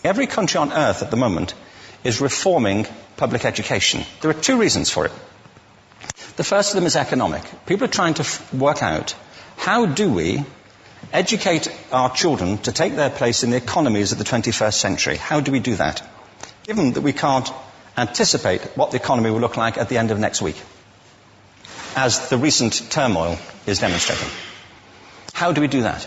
Every country on earth at the moment is reforming public education. There are two reasons for it. The first of them is economic. People are trying to work out, how do we educate our children to take their place in the economies of the 21st century? How do we do that, given that we can't anticipate what the economy will look like at the end of next week, as the recent turmoil is demonstrating? How do we do that?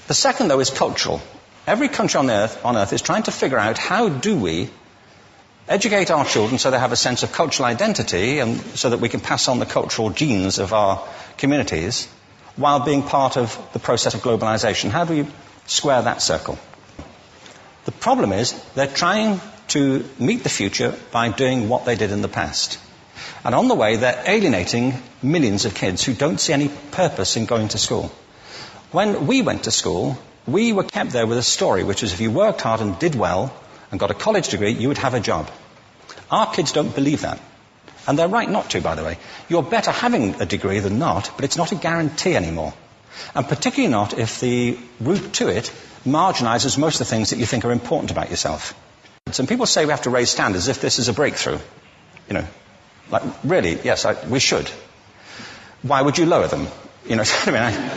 The second, though, is cultural. Every country on earth is trying to figure out, how do we educate our children so they have a sense of cultural identity and so that we can pass on the cultural genes of our communities while being part of the process of globalization. How do we square that circle? The problem is they're trying to meet the future by doing what they did in the past. And on the way, they're alienating millions of kids who don't see any purpose in going to school. When we went to school, we were kept there with a story, which is if you worked hard and did well and got a college degree, you would have a job. Our kids don't believe that. And they're right not to, by the way. You're better having a degree than not, but it's not a guarantee anymore. And particularly not if the route to it marginalizes most of the things that you think are important about yourself. Some people say we have to raise standards as if this is a breakthrough. You know, like, really, yes, we should. Why would you lower them? You know, I mean,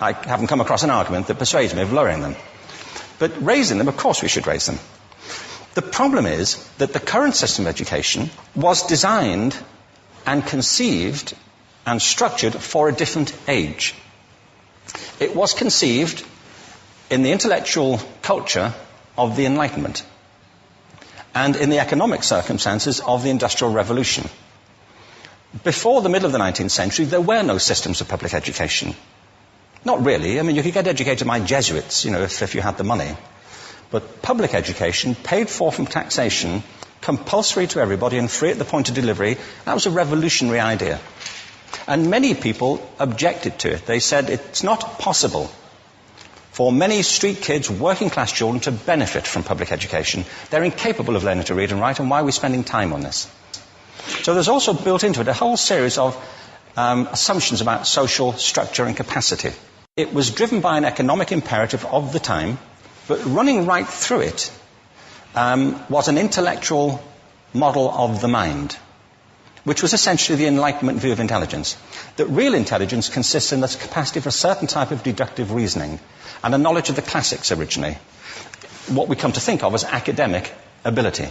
I haven't come across an argument that persuades me of lowering them. But raising them, of course we should raise them. The problem is that the current system of education was designed and conceived and structured for a different age. It was conceived in the intellectual culture of the Enlightenment and in the economic circumstances of the Industrial Revolution. Before the middle of the 19th century, there were no systems of public education. Not really. I mean, you could get educated by Jesuits, you know, if you had the money. But public education, paid for from taxation, compulsory to everybody and free at the point of delivery, that was a revolutionary idea. And many people objected to it. They said it's not possible for many street kids, working class children, to benefit from public education. They're incapable of learning to read and write, and why are we spending time on this? So there's also built into it a whole series of assumptions about social structure and capacity. It was driven by an economic imperative of the time, but running right through it was an intellectual model of the mind, which was essentially the Enlightenment view of intelligence. That real intelligence consists in the capacity for a certain type of deductive reasoning and a knowledge of the classics originally, what we come to think of as academic ability.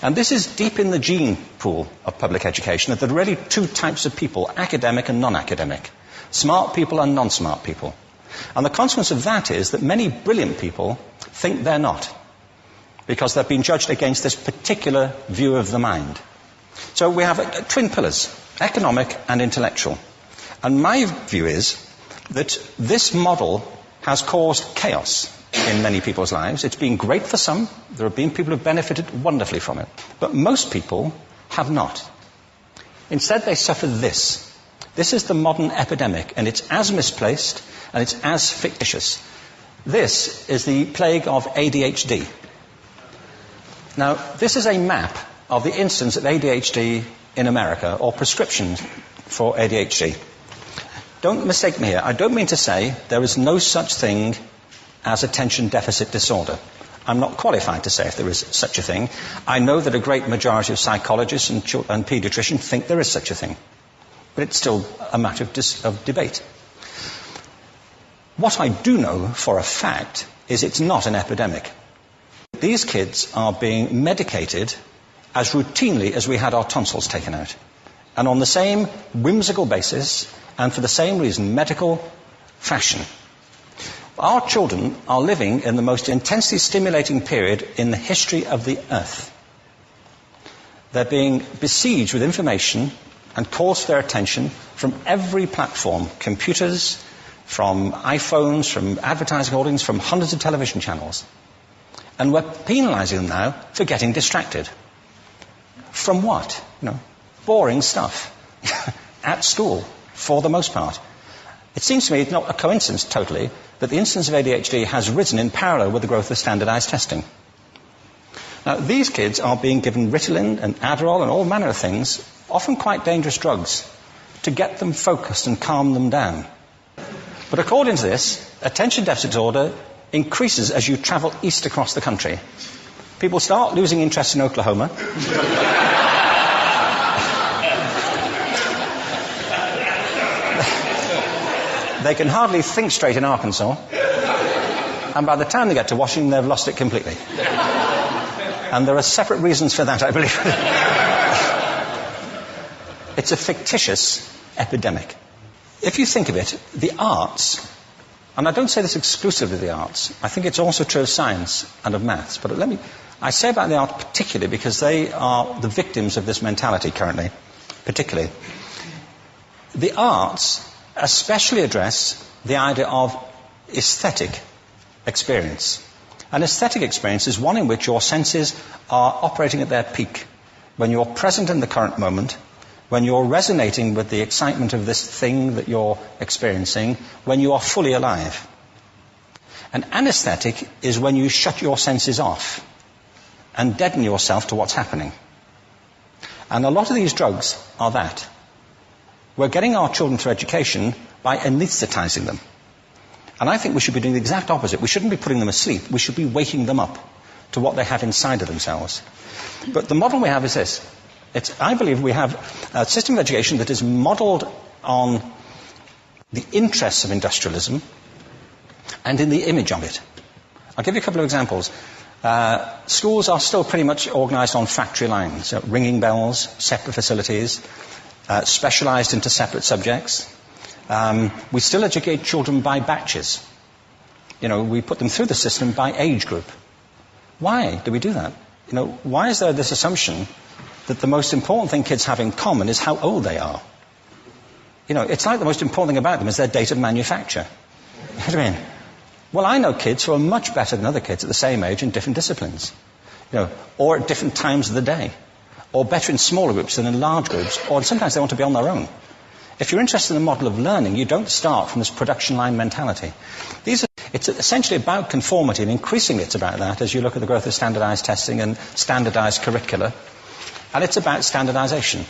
And this is deep in the gene pool of public education, that there are really two types of people, academic and non-academic, smart people and non-smart people. And the consequence of that is that many brilliant people think they're not, because they've been judged against this particular view of the mind. So we have twin pillars, economic and intellectual. And my view is that this model has caused chaos in many people's lives. It's been great for some. There have been people who have benefited wonderfully from it. But most people have not. Instead, they suffer this. This is the modern epidemic, and it's as misplaced and it's as fictitious. This is the plague of ADHD. Now, this is a map of the incidence of ADHD in America, or prescriptions for ADHD. Don't mistake me here. I don't mean to say there is no such thing as attention deficit disorder. I'm not qualified to say if there is such a thing. I know that a great majority of psychologists and paediatricians think there is such a thing. But it's still a matter of debate. What I do know for a fact is it's not an epidemic. These kids are being medicated as routinely as we had our tonsils taken out. And on the same whimsical basis, and for the same reason, medical fashion. Our children are living in the most intensely stimulating period in the history of the earth. They're being besieged with information and calls for their attention from every platform, computers, from iPhones, from advertising holdings, from hundreds of television channels. And we're penalizing them now for getting distracted. From what? You know, boring stuff. At school, for the most part. It seems to me it's not a coincidence, totally, that the incidence of ADHD has risen in parallel with the growth of standardized testing. Now, these kids are being given Ritalin and Adderall and all manner of things, often quite dangerous drugs, to get them focused and calm them down. But according to this, attention deficit disorder increases as you travel east across the country. People start losing interest in Oklahoma. They can hardly think straight in Arkansas. And by the time they get to Washington, they've lost it completely. And there are separate reasons for that, I believe. It's a fictitious epidemic. If you think of it, the arts, and I don't say this exclusively of the arts, I think it's also true of science and of maths, but I say about the arts particularly because they are the victims of this mentality currently, particularly. The arts especially address the idea of aesthetic experience. An aesthetic experience is one in which your senses are operating at their peak, when you're present in the current moment, when you're resonating with the excitement of this thing that you're experiencing, when you are fully alive. An anesthetic is when you shut your senses off and deaden yourself to what's happening. And a lot of these drugs are that. We're getting our children through education by anesthetizing them. And I think we should be doing the exact opposite. We shouldn't be putting them asleep. We should be waking them up to what they have inside of themselves. But the model we have is this. I believe we have a system of education that is modeled on the interests of industrialism and in the image of it. I'll give you a couple of examples. Schools are still pretty much organized on factory lines, ringing bells, separate facilities, specialized into separate subjects. We still educate children by batches. We put them through the system by age group. Why do we do that? Why is there this assumption that the most important thing kids have in common is how old they are? It's like the most important thing about them is their date of manufacture. You know what I mean? Well, I know kids who are much better than other kids at the same age in different disciplines, or at different times of the day, or better in smaller groups than in large groups, or sometimes they want to be on their own. If you're interested in the model of learning, you don't start from this production line mentality. It's essentially about conformity, and increasingly it's about that as you look at the growth of standardized testing and standardized curricula. And it's about standardization.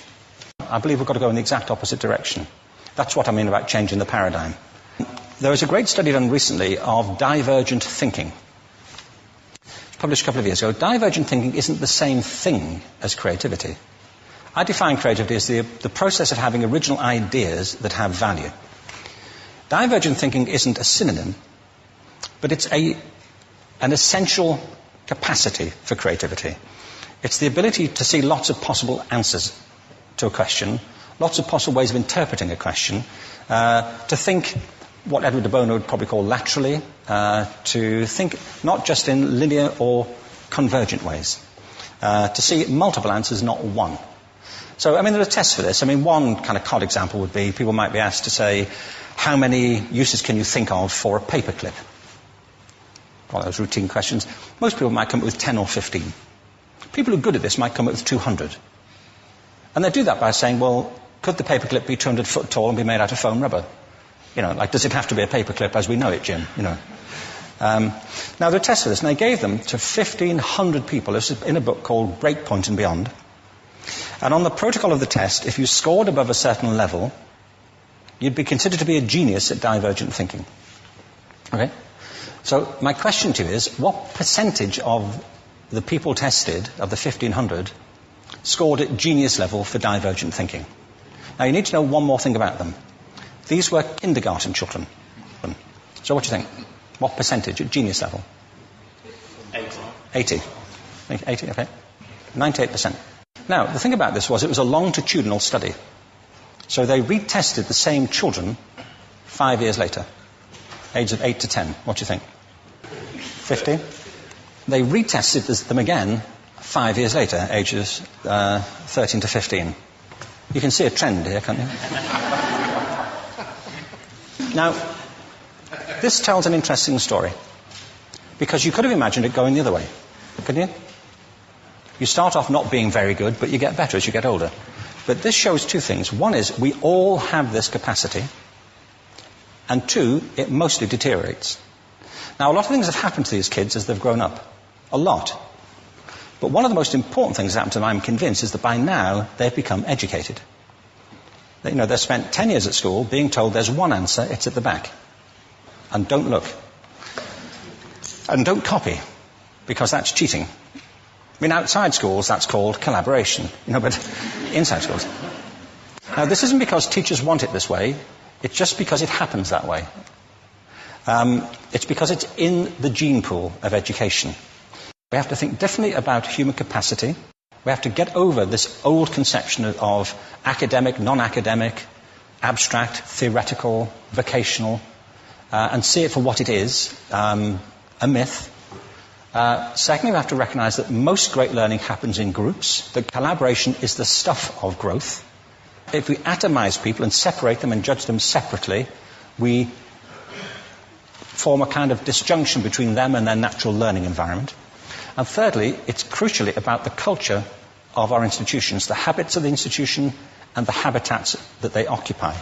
I believe we've got to go in the exact opposite direction. That's what I mean about changing the paradigm. There was a great study done recently of divergent thinking. Published a couple of years ago. Divergent thinking isn't the same thing as creativity. I define creativity as the process of having original ideas that have value. Divergent thinking isn't a synonym, but it's an essential capacity for creativity. It's the ability to see lots of possible answers to a question, lots of possible ways of interpreting a question, to think what Edward de Bono would probably call laterally, to think not just in linear or convergent ways, to see multiple answers, not one. So, there are tests for this. One kind of cod example would be people might be asked to say, how many uses can you think of for a paperclip? Well, those routine questions. Most people might come up with 10 or 15. People who are good at this might come up with 200. And they do that by saying, well, could the paperclip be 200 foot tall and be made out of foam rubber? Does it have to be a paperclip as we know it, Jim? Now, there are tests for this, and they gave them to 1,500 people. This is in a book called Breakpoint and Beyond. And on the protocol of the test, if you scored above a certain level, you'd be considered to be a genius at divergent thinking. Okay? So my question to you is, what percentage of the people tested, of the 1,500, scored at genius level for divergent thinking? Now, you need to know one more thing about them. These were kindergarten children. So what do you think? What percentage at genius level? 80. 80, okay. 98%. Now, the thing about this was it was a longitudinal study. So they retested the same children 5 years later, ages of 8 to 10. What do you think? 15? They retested them again 5 years later, ages 13 to 15. You can see a trend here, can't you? Now, this tells an interesting story, because you could have imagined it going the other way, couldn't you? You start off not being very good, but you get better as you get older. But this shows two things. One is we all have this capacity, and two, it mostly deteriorates. Now, a lot of things have happened to these kids as they've grown up. A lot. But one of the most important things that happened to them, I'm convinced, is that by now they've become educated. They've spent 10 years at school being told there's one answer, it's at the back. And don't look. And don't copy, because that's cheating. I mean, outside schools, that's called collaboration, but inside schools. Now, this isn't because teachers want it this way. It's just because it happens that way. It's because it's in the gene pool of education. We have to think differently about human capacity. We have to get over this old conception of academic, non-academic, abstract, theoretical, vocational, and see it for what it is, a myth. Secondly, we have to recognize that most great learning happens in groups, that collaboration is the stuff of growth. If we atomize people and separate them and judge them separately, we form a kind of disjunction between them and their natural learning environment. And thirdly, it's crucially about the culture of our institutions, the habits of the institution and the habitats that they occupy.